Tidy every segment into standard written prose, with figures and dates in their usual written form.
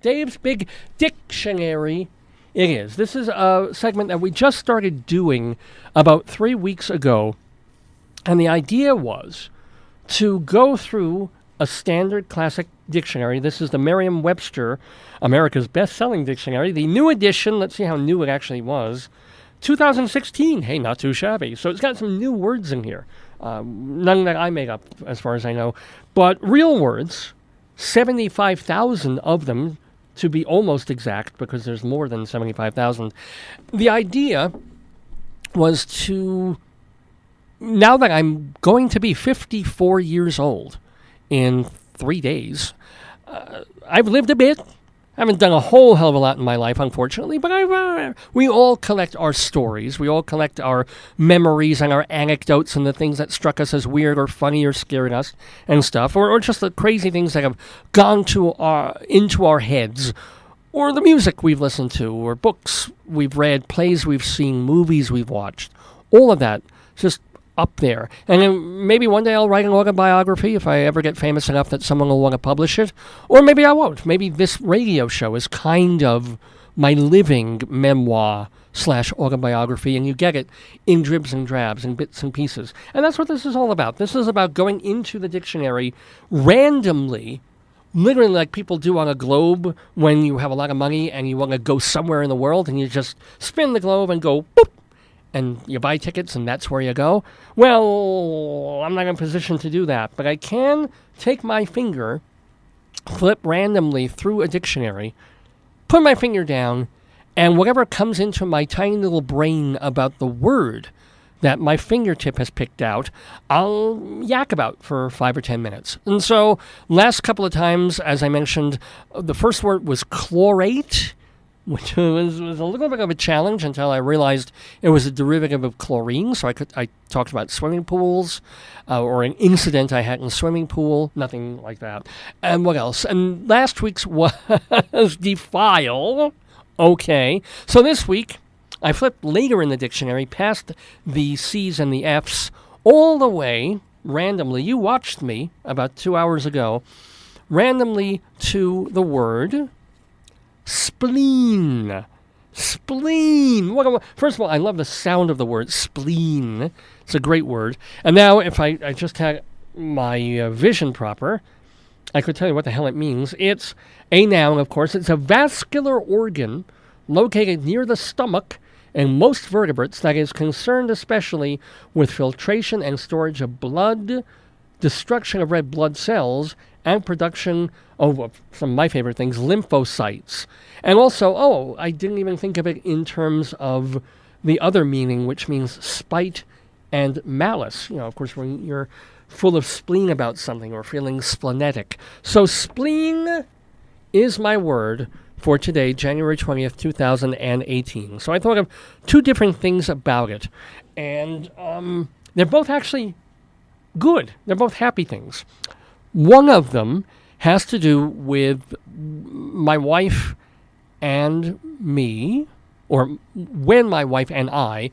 Dave's Big Dictionary. It is. This is a segment that we just started doing about 3 weeks ago. And the idea was to go through a standard classic dictionary. This is the Merriam-Webster, America's best-selling dictionary. The new edition, let's see how new it actually was, 2016. Hey, not too shabby. So it's got some new words in here. None that I made up, as far as I know. But real words, 75,000 of them, to be almost exact, because there's more than 75,000. The idea was to, now that I'm going to be 54 years old in 3 days, I've lived a bit. I haven't done a whole hell of a lot in my life, unfortunately, but we all collect our stories. We all collect our memories and our anecdotes and the things that struck us as weird or funny or scared us and stuff, or just the crazy things that have gone into our heads, or the music we've listened to, or books we've read, plays we've seen, movies we've watched. All of that just up there. And then maybe one day I'll write an autobiography if I ever get famous enough that someone will want to publish it. Or maybe I won't. Maybe this radio show is kind of my living memoir / autobiography, and you get it in dribs and drabs and bits and pieces. And that's what this is all about. This is about going into the dictionary randomly, literally like people do on a globe when you have a lot of money and you want to go somewhere in the world, and you just spin the globe and go boop, and you buy tickets, and that's where you go. Well, I'm not in a position to do that, but I can take my finger, flip randomly through a dictionary, put my finger down, and whatever comes into my tiny little brain about the word that my fingertip has picked out, I'll yak about for 5 or 10 minutes. And so, last couple of times, as I mentioned, the first word was chlorate, which was a little bit of a challenge until I realized it was a derivative of chlorine. So I talked about swimming pools, or an incident I had in a swimming pool, nothing like that. And what else? And last week's was defile. Okay. So this week, I flipped later in the dictionary past the C's and the F's all the way, randomly, you watched me about 2 hours ago, randomly to the word spleen. Spleen. First of all, I love the sound of the word spleen. It's a great word. And now, if I just had my vision proper, I could tell you what the hell it means. It's a noun, of course. It's a vascular organ located near the stomach and most vertebrates that is concerned especially with filtration and storage of blood, destruction of red blood cells, and production of some of my favorite things, lymphocytes. And also, I didn't even think of it in terms of the other meaning, which means spite and malice. You know, of course, when you're full of spleen about something or feeling splenetic. So spleen is my word for today, January 20th, 2018. So I thought of two different things about it. And they're both actually good. They're both happy things. One of them has to do with my wife and me, or when my wife and I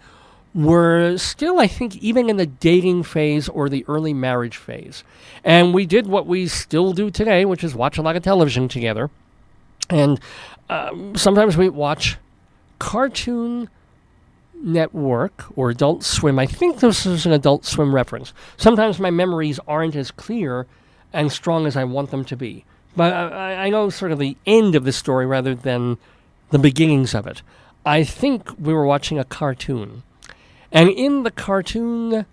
were still, I think, even in the dating phase or the early marriage phase. And we did what we still do today, which is watch a lot of television together. And sometimes we watch Cartoon Network or Adult Swim. I think this is an Adult Swim reference. Sometimes my memories aren't as clear and strong as I want them to be. But I know sort of the end of the story rather than the beginnings of it. I think we were watching a cartoon. And in the cartoon,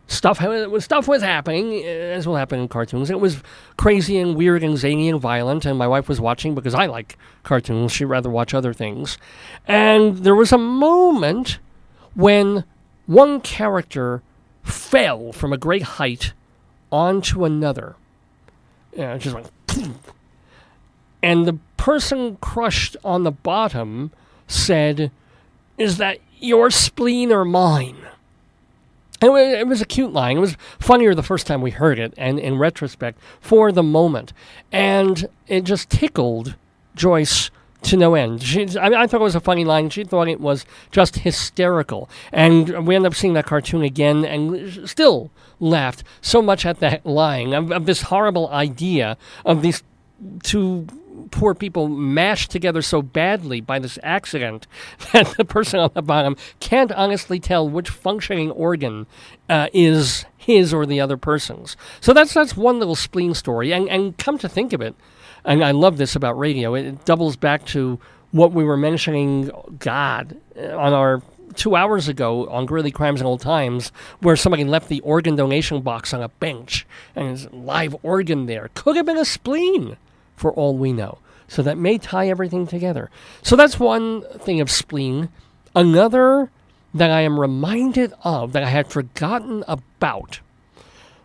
stuff was happening, as will happen in cartoons. It was crazy and weird and zany and violent, and my wife was watching because I like cartoons. She'd rather watch other things. And there was a moment when one character fell from a great height onto another. Yeah, it just went... And the person crushed on the bottom said, "Is that your spleen or mine?" And it was a cute line. It was funnier the first time we heard it, and in retrospect, for the moment. And it just tickled Joyce to no end. I thought it was a funny line. She thought it was just hysterical. And we ended up seeing that cartoon again and still laughed so much at that line, of this horrible idea of these two poor people mashed together so badly by this accident that the person on the bottom can't honestly tell which functioning organ is his or the other person's. So that's one little spleen story. And come to think of it, and I love this about radio, it doubles back to what we were mentioning, on our 2 hours ago on Gritty Crimes and Old Times, where somebody left the organ donation box on a bench, and there's a live organ there. Could have been a spleen, for all we know. So that may tie everything together. So that's one thing of spleen. Another that I am reminded of, that I had forgotten about,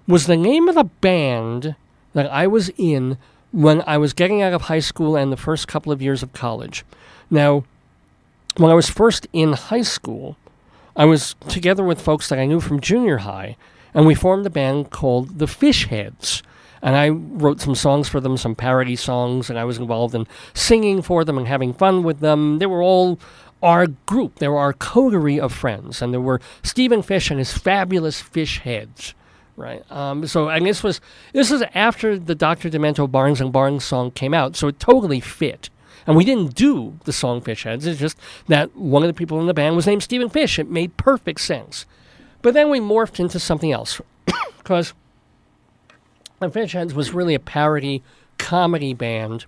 was the name of the band that I was in when I was getting out of high school and the first couple of years of college. Now, when I was first in high school, I was together with folks that I knew from junior high, and we formed a band called the Fishheads. And I wrote some songs for them, some parody songs, and I was involved in singing for them and having fun with them. They were all our group. They were our coterie of friends. And there were Stephen Fish and his fabulous fish heads, right? And this was after the Dr. Demento Barnes and Barnes song came out, so it totally fit. And we didn't do the song Fish Heads. It's just that one of the people in the band was named Stephen Fish. It made perfect sense. But then we morphed into something else, because the Fish Heads was really a parody comedy band.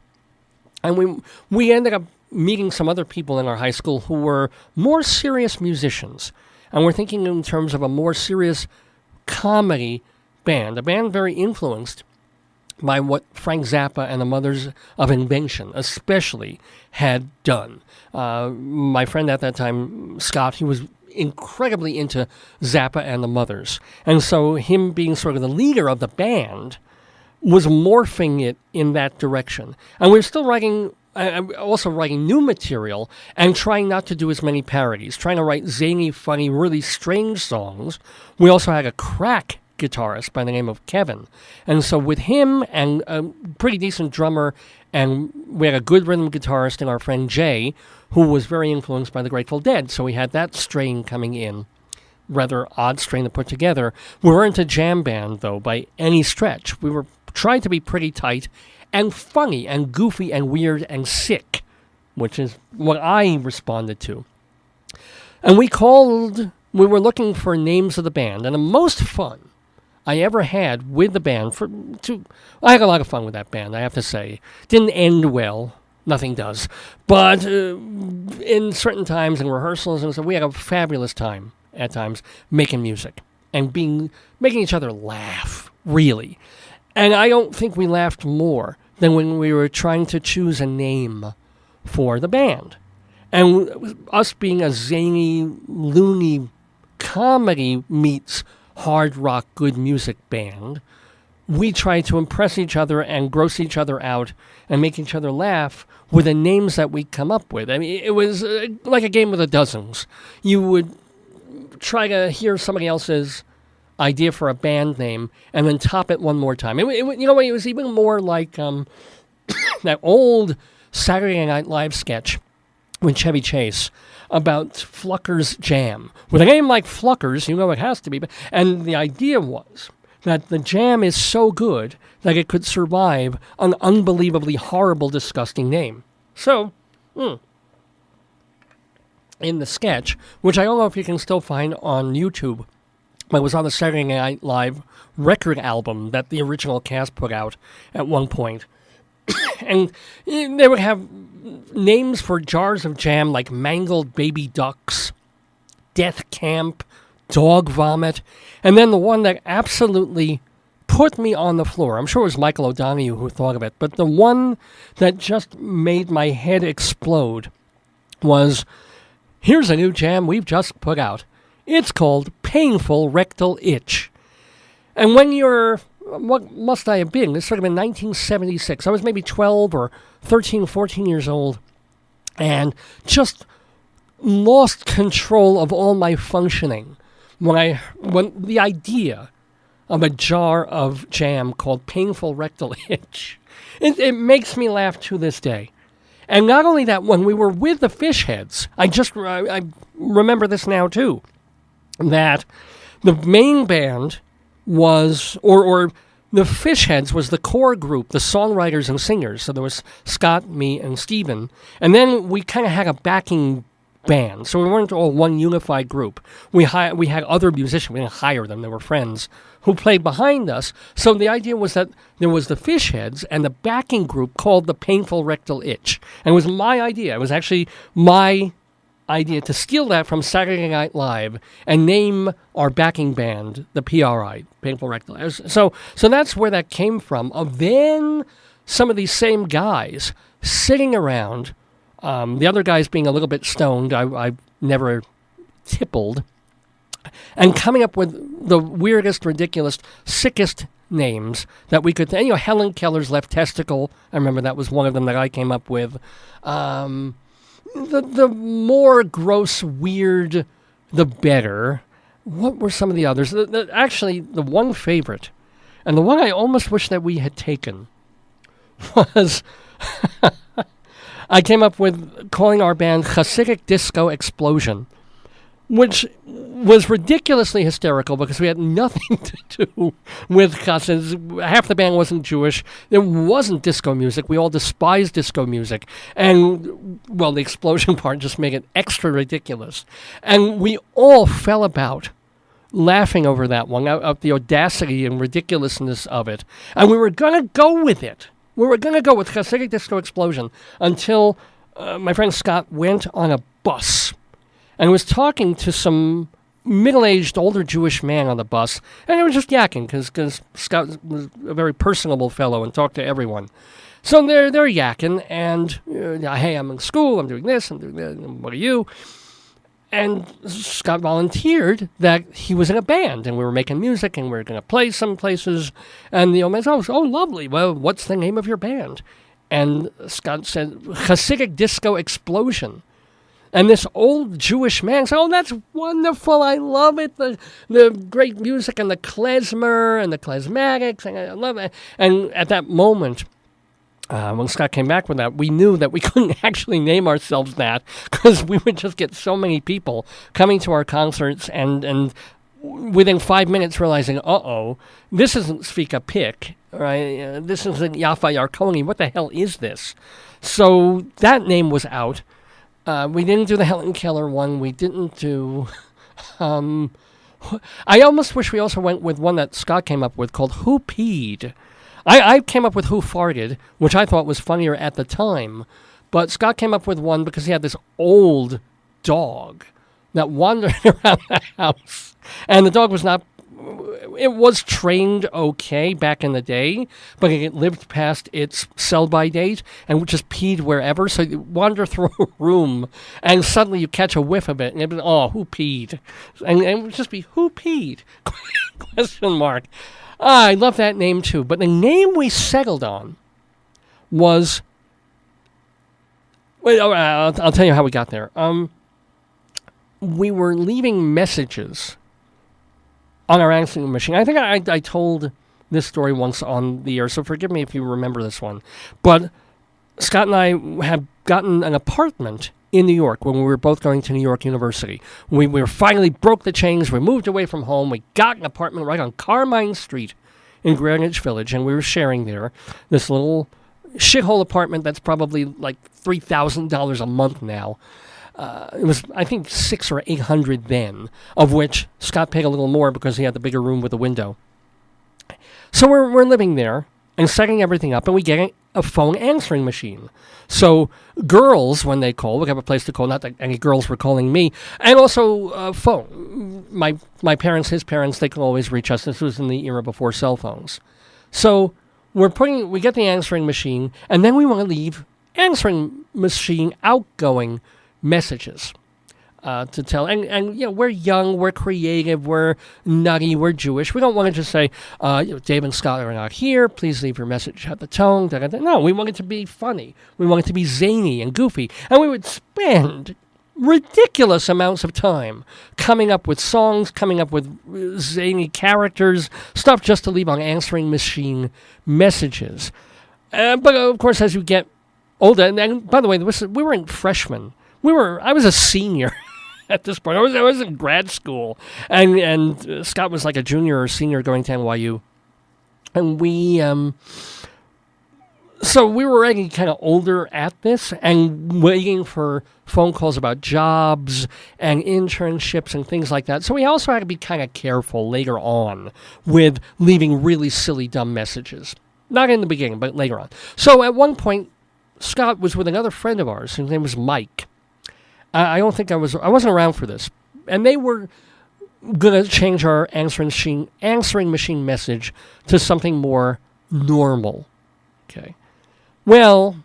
And we ended up meeting some other people in our high school who were more serious musicians. And we're thinking in terms of a more serious comedy band, a band very influenced by what Frank Zappa and the Mothers of Invention especially had done. My friend at that time, Scott, he was incredibly into Zappa and the Mothers. And so him being sort of the leader of the band was morphing it in that direction. And we're still also writing new material and trying not to do as many parodies, trying to write zany, funny, really strange songs. We also had a crack guitarist by the name of Kevin. And so with him and a pretty decent drummer, and we had a good rhythm guitarist and our friend Jay, who was very influenced by the Grateful Dead. So we had that strain coming in, rather odd strain to put together. We weren't a jam band, though, by any stretch. We were trying to be pretty tight and funny and goofy and weird and sick, which is what I responded to. And we were looking for names of the band, and the most fun I ever had with the band, I had a lot of fun with that band, I have to say. Didn't end well. Nothing does. But in certain times, in rehearsals and stuff, we had a fabulous time at times making music and making each other laugh, really. And I don't think we laughed more than when we were trying to choose a name for the band. And us being a zany, loony comedy meets hard rock good music band, we try to impress each other and gross each other out and make each other laugh with the names that we come up with. I mean, it was like a game of the dozens. You would try to hear somebody else's idea for a band name and then top it one more time. It was even more like that old Saturday Night Live sketch with Chevy Chase about Flucker's Jam. With a name like Flucker's, it has to be. And the idea was that the jam is so good that it could survive an unbelievably horrible, disgusting name. So, in the sketch, which I don't know if you can still find on YouTube, but it was on the Saturday Night Live record album that the original cast put out at one point. And they would have names for jars of jam like Mangled Baby Ducks, Death Camp, Dog Vomit, and then the one that absolutely put me on the floor, I'm sure it was Michael O'Donoghue who thought of it, but the one that just made my head explode was, here's a new jam we've just put out. It's called Painful Rectal Itch. And when what must I have been? This sort of in 1976. I was maybe 12 or 13, 14 years old, and just lost control of all my functioning when the idea of a jar of jam called Painful Rectal Itch, it makes me laugh to this day. And not only that, when we were with the Fishheads, I remember this now too, that the main band was, or The Fishheads was the core group, the songwriters and singers. So there was Scott, me, and Steven. And then we kind of had a backing band. So we weren't all one unified group. We had other musicians. We didn't hire them. They were friends who played behind us. So the idea was that there was the Fishheads and the backing group called the Painful Rectal Itch. And it was my idea. It was actually my idea to steal that from Saturday Night Live and name our backing band the PRI, Painful Rectal Itch. So that's where that came from. Then some of these same guys sitting around, the other guys being a little bit stoned, I never tippled, and coming up with the weirdest, ridiculous, sickest names that we could. Helen Keller's Left Testicle. I remember that was one of them that I came up with. The more gross, weird, the better. What were some of the others? Actually, the one favorite, and the one I almost wish that we had taken, was I came up with calling our band Hasidic Disco Explosion, which was ridiculously hysterical because we had nothing to do with Hasidus. Half the band wasn't Jewish. There wasn't disco music. We all despised disco music. And, well, the explosion part just made it extra ridiculous. And we all fell about laughing over that one, at the audacity and ridiculousness of it. And we were going to go with it. We were going to go with Hasidic Disco Explosion until my friend Scott went on a bus and was talking to some middle-aged, older Jewish man on the bus, and he was just yakking, because Scott was a very personable fellow and talked to everyone. So they're yakking, and, hey, I'm in school, I'm doing this, I'm doing that, and what are you? And Scott volunteered that he was in a band, and we were making music, and we were going to play some places, and the old man said, oh, lovely, well, what's the name of your band? And Scott said, Hasidic Disco Explosion. And this old Jewish man said, oh, that's wonderful. I love it. The great music and the klezmer and the klezmatics. And I love it. And at that moment, when Scott came back with that, we knew that we couldn't actually name ourselves that because we would just get so many people coming to our concerts and within 5 minutes realizing, this isn't Svika Pick, right? This isn't Yafa Yarkoni. What the hell is this? So that name was out. We didn't do the Helen Keller one. We didn't do... I almost wish we also went with one that Scott came up with called Who Peed. I came up with Who Farted, which I thought was funnier at the time. But Scott came up with one because he had this old dog that wandered around the house. And the dog was not... It was trained okay back in the day, but it lived past its sell-by date and would just peed wherever. So you wander through a room and suddenly you catch a whiff of it and it'd be, who peed? And it would just be, who peed? Question mark. I love that name too. But the name we settled on was... Wait, I'll tell you how we got there. We were leaving messages on our answering machine. I think I told this story once on the air, so forgive me if you remember this one. But Scott and I had gotten an apartment in New York when we were both going to New York University. We were finally broke the chains. We moved away from home. We got an apartment right on Carmine Street in Greenwich Village, and we were sharing there this little shithole apartment that's probably like $3,000 a month now. It was, I think, $600 or $800 then, of which Scott paid a little more because he had the bigger room with a window. So we're living there and setting everything up, and we get a phone answering machine. So girls, when they call, we have a place to call. Not that any girls were calling me, and also phone. My parents, his parents, they can always reach us. This was in the era before cell phones. So we get the answering machine, and then we want to leave answering machine outgoing messages to tell, and we're young, we're creative, we're nutty, we're Jewish. We don't want to just say, Dave and Scott are not here, please leave your message at the tone. Da, da, da. No, we want it to be funny. We want it to be zany and goofy. And we would spend ridiculous amounts of time coming up with songs, coming up with zany characters, stuff just to leave on answering machine messages. But of course, as you get older, and by the way, we weren't freshmen. I was a senior at this point. I was in grad school, and Scott was like a junior or senior going to NYU. And so we were already kind of older at this and waiting for phone calls about jobs and internships and things like that. So we also had to be kind of careful later on with leaving really silly, dumb messages. Not in the beginning, but later on. So at one point, Scott was with another friend of ours. His name was Mike. I wasn't around for this. And they were going to change our answering machine message to something more normal. Okay. Well,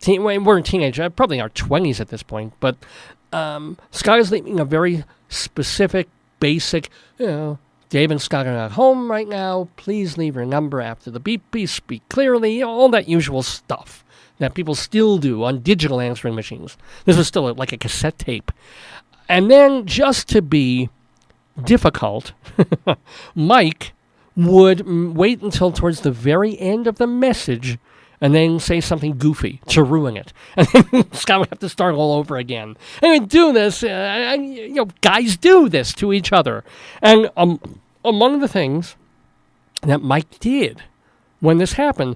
we're teenagers, probably in our 20s at this point, but Scott is leaving a very specific, basic, Dave and Scott are not home right now. Please leave your number after the beep. Please speak clearly. All that usual stuff that people still do on digital answering machines. This was still like a cassette tape. And then, just to be difficult, Mike would wait until towards the very end of the message and then say something goofy to ruin it. And then Scott would have to start all over again. And we'd do this, guys do this to each other. And among the things that Mike did when this happened,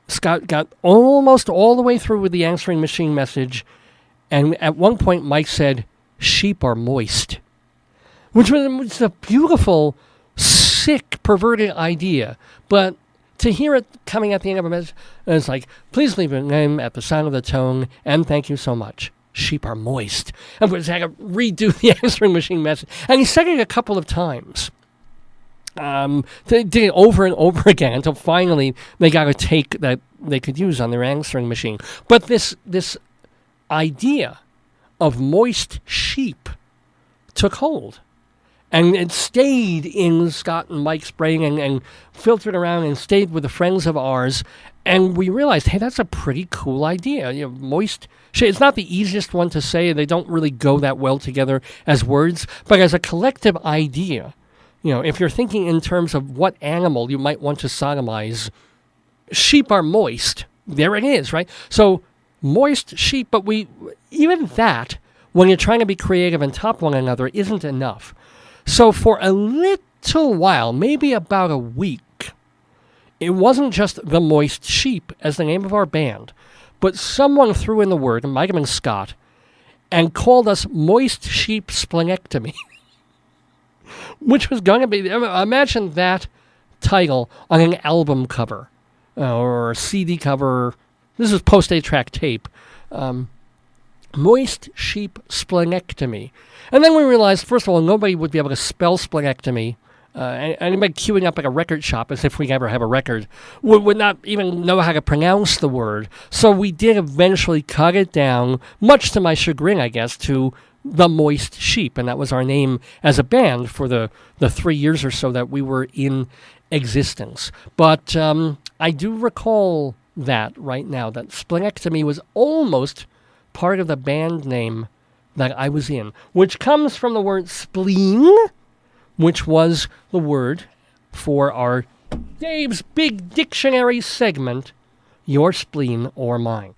Scott got almost all the way through with the answering machine message, and at one point Mike said, "Sheep are moist," which was a beautiful, sick, perverted idea. But to hear it coming at the end of a message, it's like, "Please leave your name at the sound of the tone, and thank you so much. Sheep are moist." And we had to redo the answering machine message. And he said it a couple of times. They did it over and over again until finally they got a take that they could use on their answering machine. But this idea of moist sheep took hold. And it stayed in Scott and Mike's brain and filtered around and stayed with the friends of ours. And we realized, hey, that's a pretty cool idea. Moist sheep. It's not the easiest one to say. They don't really go that well together as words. But as a collective idea, if you're thinking in terms of what animal you might want to sodomize, sheep are moist. There it is, right? So moist sheep, but even that, when you're trying to be creative and top one another, isn't enough. So for a little while, maybe about a week, it wasn't just the Moist Sheep as the name of our band, but someone threw in the word, it might have been Scott, and called us Moist Sheep Splenectomy. Which was going to be, imagine that title on an album cover or a CD cover. This is post 8-track tape. Moist Sheep Splenectomy. And then we realized, first of all, nobody would be able to spell splenectomy. Anybody queuing up at a record shop, as if we ever have a record, would not even know how to pronounce the word. So we did eventually cut it down, much to my chagrin, I guess, to the Moist Sheep. And that was our name as a band for the 3 years or so that we were in existence. But I do recall that right now, that splenectomy was almost part of the band name that I was in, which comes from the word spleen, which was the word for our Dave's Big Dictionary segment, Your Spleen or Mine.